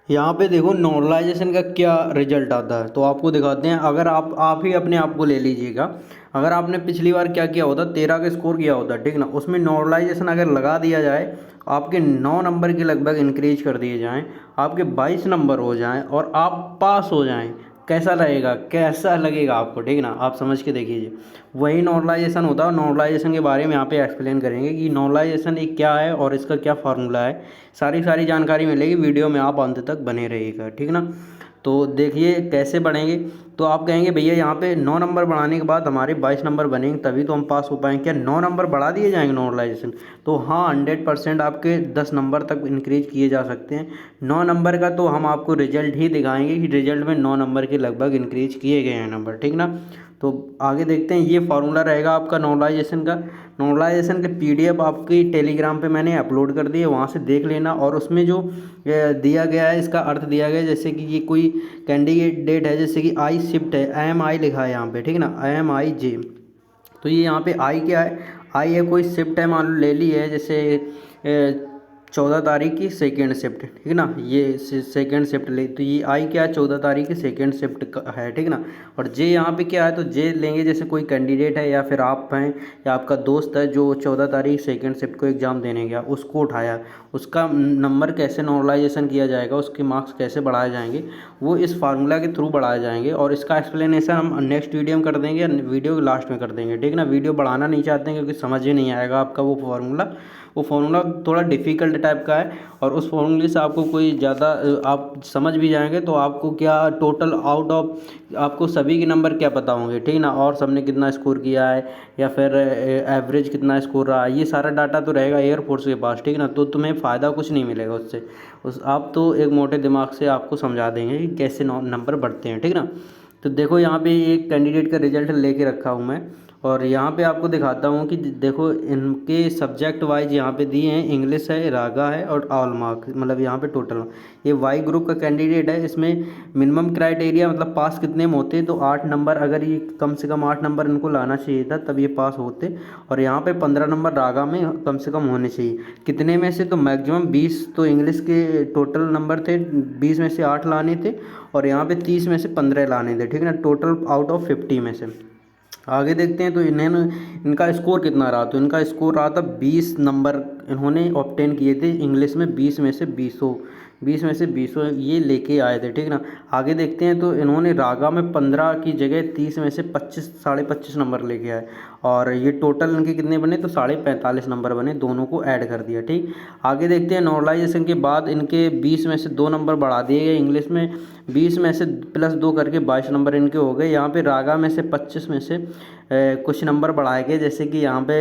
यहाँ पे देखो नॉर्मलाइजेशन का क्या रिजल्ट आता है, तो आपको दिखाते हैं। अगर आप ही अपने आप को ले लीजिएगा। अगर आपने पिछली बार क्या किया होता, 13 का स्कोर किया होता, ठीक ना, उसमें नॉर्मलाइजेशन अगर लगा दिया जाए, आपके 9 नंबर के लगभग इंक्रीज कर दिए जाएं, आपके 22 नंबर हो जाएं और आप पास हो जाएं, कैसा लगेगा, कैसा लगेगा आपको, ठीक ना, आप समझ के देखिए। वही नॉर्मलाइजेशन होता है। नॉर्मलाइजेशन के बारे में यहाँ पे एक्सप्लेन करेंगे कि नॉर्मलाइजेशन एक क्या है और इसका क्या फार्मूला है। सारी सारी जानकारी मिलेगी वीडियो में, आप अंत तक बने रहिएगा, ठीक ना। तो देखिए कैसे बढ़ेंगे। तो आप कहेंगे भैया यहाँ पे 9 नंबर बढ़ाने के बाद हमारे 22 नंबर बनेंगे, तभी तो हम पास हो पाएंगे। क्या 9 नंबर बढ़ा दिए जाएंगे नॉर्मलाइजेशन? तो हाँ, 100% आपके 10 नंबर तक इंक्रीज किए जा सकते हैं। 9 नंबर का तो हम आपको रिजल्ट ही दिखाएंगे कि रिजल्ट में 9 नंबर के लगभग इंक्रीज किए गए हैं नंबर, ठीक ना। तो आगे देखते हैं। ये फार्मूला रहेगा आपका नॉर्मलाइजेशन का। नॉर्मलाइजेशन के पीडीएफ आपकी टेलीग्राम पे मैंने अपलोड कर दी है, वहाँ से देख लेना। और उसमें जो दिया गया है, इसका अर्थ दिया गया है, जैसे कि ये कोई कैंडिडेट है, जैसे कि आई शिफ्ट है, IMI लिखा है यहाँ पे, ठीक ना, IMIJ। तो ये यहाँ पे आई क्या है? आई है कोई शिफ्ट है, मान लो ले ली है, जैसे 14 तारीख की सेकेंड शिफ्ट, ठीक ना, ये सेकेंड शिफ्ट ले, तो ये आई क्या है? 14 तारीख की सेकेंड शिफ्ट है, ठीक ना। और जे यहाँ पे क्या है? तो जे लेंगे जैसे कोई कैंडिडेट है या फिर आप हैं या आपका दोस्त है जो 14 तारीख सेकेंड शिफ्ट को एग्ज़ाम देने गया, उसको उठाया, उसका नंबर कैसे नॉर्मलाइजेशन किया जाएगा, उसके मार्क्स कैसे बढ़ाए जाएंगे, वो इस फार्मूला के थ्रू बढ़ाए जाएंगे। और इसका एक्सप्लेनेशन हम नेक्स्ट वीडियो में कर देंगे, वीडियो के लास्ट में कर देंगे, ठीक ना। वीडियो बढ़ाना नहीं चाहते हैं क्योंकि समझ ही नहीं आएगा आपका वो फार्मूला थोड़ा डिफ़िकल्ट टाइप का है। और उस फार्मूले से आपको कोई ज़्यादा आप समझ भी जाएंगे तो आपको क्या टोटल आउट ऑफ आपको सभी के नंबर क्या पता होंगे, ठीक ना, और सबने कितना स्कोर किया है या फिर एवरेज कितना स्कोर रहा है, ये सारा डाटा तो रहेगा एयरफोर्स के पास, ठीक ना। तो तुम्हें फ़ायदा कुछ नहीं मिलेगा उससे। उस आप तो एक मोटे दिमाग से आपको समझा देंगे कि कैसे नंबर बढ़ते हैं, ठीक ना। तो देखो यहाँ पे एक कैंडिडेट का रिजल्ट लेके रखा हूँ मैं, और यहाँ पे आपको दिखाता हूँ कि देखो इनके सब्जेक्ट वाइज यहाँ पे दिए हैं। इंग्लिश है, रागा है और ऑल मार्क्स, मतलब यहाँ पे टोटल। ये वाई ग्रुप का कैंडिडेट है। इसमें मिनिमम क्राइटेरिया मतलब पास कितने में होते, तो 8 नंबर, अगर ये कम से कम 8 नंबर इनको लाना चाहिए था तब ये पास होते। और यहाँ पे 15 नंबर रागा में कम से कम होने चाहिए। कितने में से? तो मैक्सिमम 20 तो इंग्लिश के टोटल नंबर थे, 20 में से 8 लाने थे और यहाँ पे 30 में से 15 लाने थे, ठीक है ना, टोटल आउट ऑफ 50 में से। आगे देखते हैं तो इन्होंने इनका स्कोर कितना रहा, तो इनका स्कोर रहा था 20 नंबर इन्होंने ऑब्टेन किए थे इंग्लिश में। 20 में से 20 ये लेके आए थे, ठीक ना। आगे देखते हैं तो इन्होंने रागा में 15 की जगह 30 में से 25 25.5 नंबर लेके आए। और ये टोटल इनके कितने बने, तो 45.5 नंबर बने, दोनों को ऐड कर दिया, ठीक। आगे देखते हैं नॉर्मलाइजेशन के बाद इनके 20 में से 2 नंबर बढ़ा दिए गए इंग्लिश में। 20 में से +2 करके 22 नंबर इनके हो गए। यहाँ पे रागा में से 25 में से कुछ नंबर बढ़ाए गए, जैसे कि यहाँ पे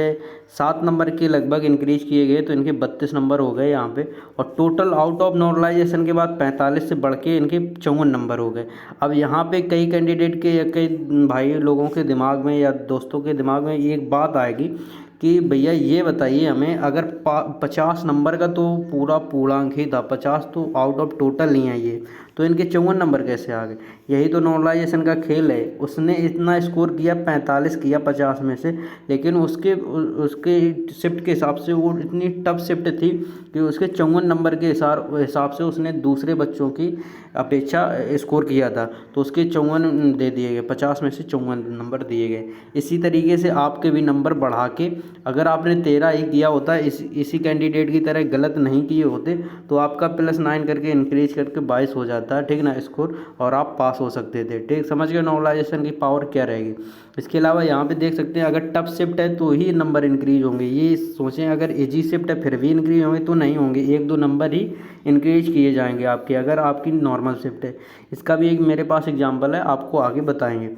7 नंबर के लगभग इंक्रीज किए गए, तो इनके 32 नंबर हो गए यहाँ पे। और टोटल आउट ऑफ नॉर्मलाइजेशन के बाद 45 से बढ़ के इनके 54 नंबर हो गए। अब यहाँ पे कई कैंडिडेट के या कई भाई लोगों के दिमाग में या दोस्तों के दिमाग में एक बात आएगी कि भैया ये बताइए हमें, अगर 50 नंबर का तो पूरा पूर्णांक ही था, 50 तो आउट ऑफ टोटल नहीं है ये, तो इनके 54 नंबर कैसे आ गए? यही तो नॉर्मलाइजेशन का खेल है। उसने इतना स्कोर किया, 45 किया 50 में से, लेकिन उसके शिफ्ट के हिसाब से वो इतनी टफ शिफ्ट थी कि उसके 54 नंबर के हिसाब से उसने दूसरे बच्चों की अपेक्षा स्कोर किया था, तो उसके 54 दे दिए गए, 50 में से 54 नंबर दिए गए। इसी तरीके से आपके भी नंबर बढ़ा के, अगर आपने 13 ही किया होता, इसी कैंडिडेट की तरह गलत नहीं किए होते, तो आपका +9 करके इंक्रीज करके 22 हो जाता है, ठीक ना, स्कोर, और आप पास हो सकते थे, ठीक। समझ गए नॉर्मलाइजेशन की पावर क्या रहेगी। इसके अलावा यहाँ पे देख सकते हैं, अगर टफ शिफ्ट है तो ही नंबर इंक्रीज होंगे, ये सोचें। अगर इजी शिफ्ट है फिर भी इंक्रीज होंगे तो नहीं होंगे, 1-2 नंबर ही इंक्रीज किए जाएंगे आपके, अगर आपकी नॉर्मल शिफ्ट है। इसका भी एक मेरे पास एग्जांपल है, आपको आगे बताएंगे।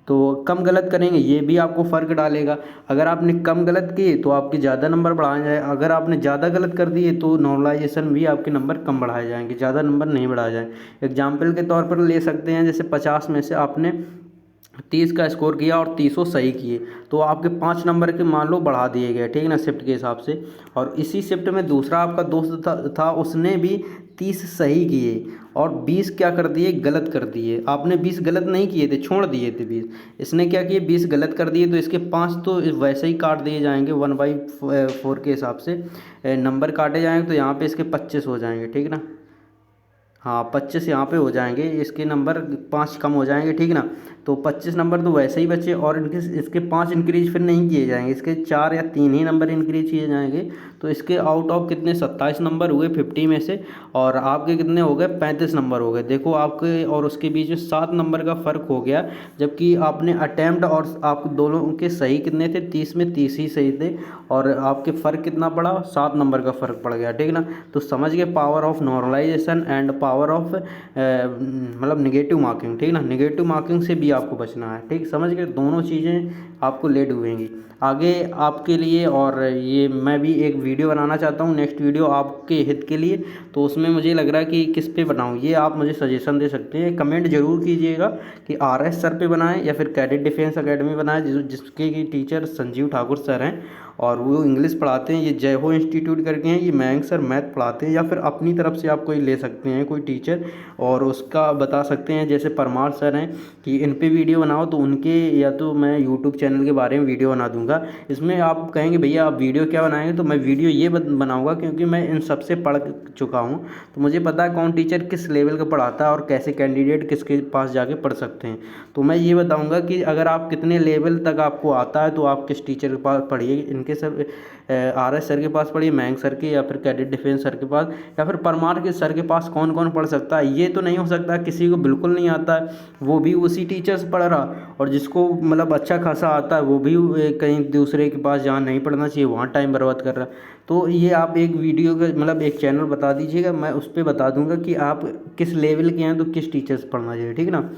तो कम गलत करेंगे ये भी आपको फ़र्क डालेगा। अगर आपने कम गलत किए तो आपके ज़्यादा नंबर बढ़ाए जाए, अगर आपने ज़्यादा गलत कर दिए तो नॉर्मलाइजेशन भी आपके नंबर कम बढ़ाए जाएंगे, ज़्यादा नंबर नहीं बढ़ाए जाएंगे। एग्जाम्पल के तौर पर ले सकते हैं, जैसे 50 में से आपने 30 का स्कोर किया और 30 सही किए, तो आपके 5 नंबर के मान लो बढ़ा दिए गए, ठीक है ना, शिफ्ट के हिसाब से। और इसी शिफ्ट में दूसरा आपका दोस्त था उसने भी 30 सही किए और 20 क्या कर दिए, गलत कर दिए। आपने 20 गलत नहीं किए थे, छोड़ दिए थे 20, इसने क्या किए 20 गलत कर दिए, तो इसके 5 तो वैसे ही काट दिए जाएंगे, 1/4 के हिसाब से नंबर काटे जाएंगे, तो यहाँ पे इसके 25 हो जाएंगे, ठीक ना। हाँ 25 यहाँ पे हो जाएंगे, इसके नंबर 5 कम हो जाएंगे, ठीक ना। तो 25 नंबर तो वैसे ही बचे, और इनके इसके 5 इंक्रीज फिर नहीं किए जाएंगे, इसके 4 या 3 ही नंबर इंक्रीज किए जाएंगे। तो इसके आउट ऑफ कितने 27 नंबर हुए 50 में से, और आपके कितने हो गए 35 नंबर हो गए। देखो आपके और उसके बीच में 7 नंबर का फ़र्क हो गया, जबकि आपने अटैम्प्ट और आप दोनों के सही कितने थे, 30 में 30 ही सही थे, और आपके फ़र्क कितना पड़ा, 7 नंबर का फ़र्क पड़ गया, ठीक ना। तो समझ गए power of normalisation and power of मतलब निगेटिव मार्किंग, ठीक ना। निगेटिव मार्किंग से भी आपको बचना है, ठीक, समझ गए। दोनों चीज़ें आपको ले डूबेंगी आगे आपके लिए। और ये मैं भी एक वीडियो बनाना चाहता हूँ, नेक्स्ट वीडियो आपके हित के लिए। तो उसमें मुझे लग रहा है कि किस पे बनाऊँ, ये आप मुझे सजेशन दे सकते हैं। कमेंट जरूर कीजिएगा कि RS सर पे बनाएं या फिर कैडेट डिफेंस एकेडमी बनाएं, जिसके की टीचर संजीव ठाकुर सर हैं, और वो इंग्लिश पढ़ाते हैं। ये जय हो इंस्टीट्यूट करके हैं, ये मयंक सर मैथ पढ़ाते हैं। या फिर अपनी तरफ से आप कोई ले सकते हैं कोई टीचर, और उसका बता सकते हैं, जैसे परमार सर हैं कि इन पे वीडियो बनाओ, तो उनके या तो मैं यूट्यूब चैनल के बारे में वीडियो बना दूंगा। इसमें आप कहेंगे भैया आप वीडियो क्या बनाएंगे, तो मैं वीडियो ये बनाऊंगा क्योंकि मैं इन सब से पढ़ चुका हूँ, तो मुझे पता है कौन टीचर किस लेवल का पढ़ाता है और कैसे कैंडिडेट किसके पास जाके पढ़ सकते हैं। तो मैं ये बताऊंगा कि अगर आप कितने लेवल तक आपको आता है तो आप किस टीचर के पास पढ़िए, इनके सर RS सर के पास पढ़िए, मयंक सर के, या फिर कैडेट डिफेंस सर के पास, या फिर परमार के सर के पास। कौन कौन पढ़ सकता है, ये तो नहीं हो सकता किसी को बिल्कुल नहीं आता है वो भी उसी टीचर से पढ़ रहा, और जिसको मतलब अच्छा खासा आता है वो भी कहीं दूसरे के पास जहाँ नहीं पढ़ना चाहिए वहाँ टाइम बर्बाद कर रहा। तो ये आप एक वीडियो का मतलब एक चैनल बता दीजिएगा, मैं उस पर बता दूंगा कि आप किस लेवल के हैं तो किस टीचर से पढ़ना चाहिए, ठीक ना।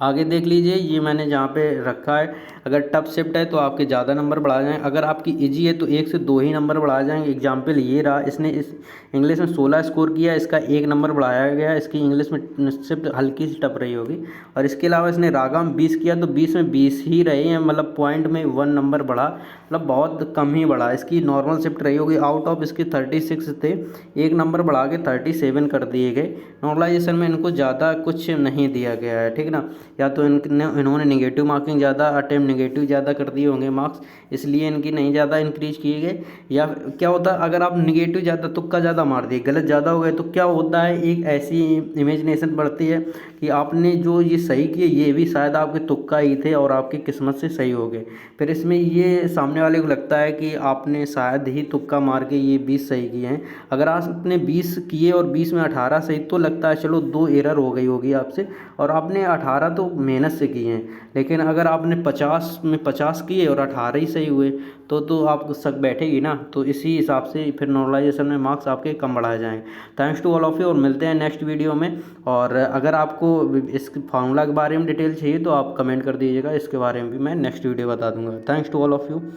आगे देख लीजिए, ये मैंने जहाँ पे रखा है, अगर टफ शिफ्ट है तो आपके ज़्यादा नंबर बढ़ा जाएँ, अगर आपकी इजी है तो 1 से 2 ही नंबर बढ़ा जाएंगे। एग्जाम्पल ये रहा, इसने इस इंग्लिश में 16 स्कोर किया, इसका 1 नंबर बढ़ाया गया, इसकी इंग्लिश में शिफ्ट हल्की सी टफ रही होगी। और इसके अलावा इसने रागा में 20 किया, तो 20 में 20 ही रहे हैं, मतलब पॉइंट में 1 नंबर बढ़ा, मतलब बहुत कम ही बढ़ा। इसकी नॉर्मल शिफ्ट रही होगी, आउट ऑफ इसके 36 थे, 1 नंबर बढ़ा के 37 कर दिए गए। नॉर्मलाइजेशन में इनको ज़्यादा कुछ नहीं दिया गया है, ठीक ना। या तो इन्होंने निगेटिव मार्किंग ज़्यादा, अटेम्प्ट निगेटिव ज़्यादा कर दिए होंगे मार्क्स, इसलिए इनकी नहीं ज़्यादा इंक्रीज किए गए। या क्या होता है अगर आप निगेटिव ज़्यादा, तुक्का ज़्यादा मार दिए, गलत ज़्यादा हो गए, तो क्या होता है एक ऐसी इमेजिनेशन बढ़ती है कि आपने जो ये सही किए ये भी शायद आपके तुक्का ही थे और आपकी किस्मत से सही हो गए। फिर इसमें ये सामने वाले को लगता है कि आपने शायद ही तुक्का मार के ये 20 सही किए हैं। अगर आपने 20 किए और 20 में 18 सही, तो लगता है चलो 2 एरर हो गई होगी आपसे, और आपने 18 तो मेहनत से किए हैं। लेकिन अगर आपने 50 में 50 किए और 18 ही सही हुए, तो आपको शक बैठेगी ना। तो इसी हिसाब से फिर नॉर्मलाइजेशन में मार्क्स आपके कम बढ़ाए जाएंगे। Thanks to all of you, और मिलते हैं नेक्स्ट वीडियो में। और अगर आपको इस फार्मूला के बारे में डिटेल चाहिए तो आप कमेंट कर दीजिएगा, इसके बारे में भी मैं नेक्स्ट वीडियो बता दूंगा। Thanks to all of you.